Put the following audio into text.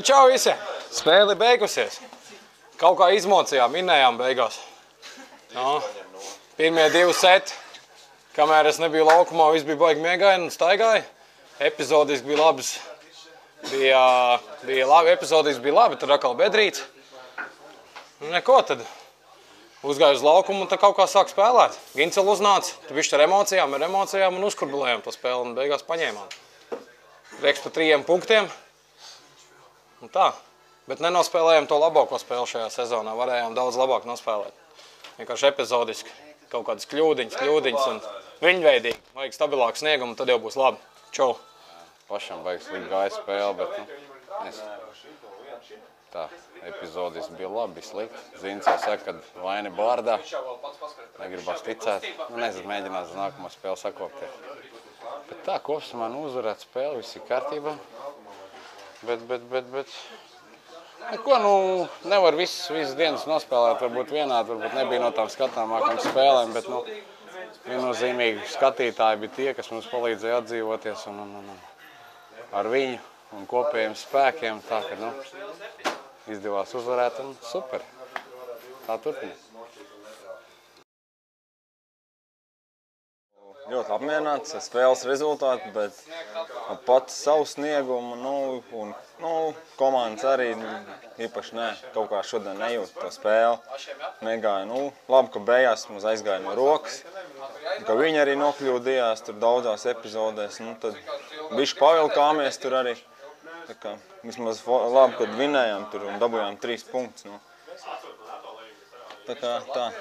Nu, čau visi! Spēle beigusies. Kaut kā izmocījām, minējām beigās. No. Pirmie 2 seti, kamēr es nebiju laukumā, viss bija baigi miegaini un staigāja. Epizodiski bija labs. Epizodiski bija labi, tad atkal bedrīts. Neko, tad uzgāju uz laukumu un tad kaut kā sāk spēlēt. Gincel uznāca, tu bišķi ar emocijām un uzkurbulējām to spēli un beigās paņēmām. Prieks pa 3 punktiem. Un tā. Bet nenospēlējām to labāko spēli šajā sezonā. Varējām daudz labāk nospēlēt. Vienkārši epizodiski. Kaut kādas kļūdiņas un viņveidīgi. Vajag stabilāku sniegumu, tad jau būs labi. Čau! Pašam vajag slikt gāja spēle, bet tā, epizodiski bija labi, slikt. Zins jau saka, ka vaina bārdā. Negribas ticēt. Nezinu, mēģinās uz nākamo spēli sakopties. Bet tā, kopsumā uzvarēt spēli, viss ir kārtībā. Bet neko, nevar visas dienas nospēlēt, varbūt vienādi, varbūt nebija no tām skatāmākām spēlēm, bet, viennozīmīgi skatītāji bija tie, kas mums palīdzēja atdzīvoties un ar viņu un kopējiem spēkiem, tā, ka, izdevās uzvarēt un super. Tā turpināt. Ļoti apmierināts ar spēles rezultātu, bet pats savu sniegumu, un komandas arī īpaši nē, kaut kā šodien nejūt to spēli. Negāja, labi, ka beigās mums aizgāja no rokas, ka viņi arī nokļūdījās tur daudzās epizodēs, tad bišķi pavilkāmies tur arī. Tā kā vismaz labi, kad vinējām tur un dabūjām 3 punktus. Tā kā tā.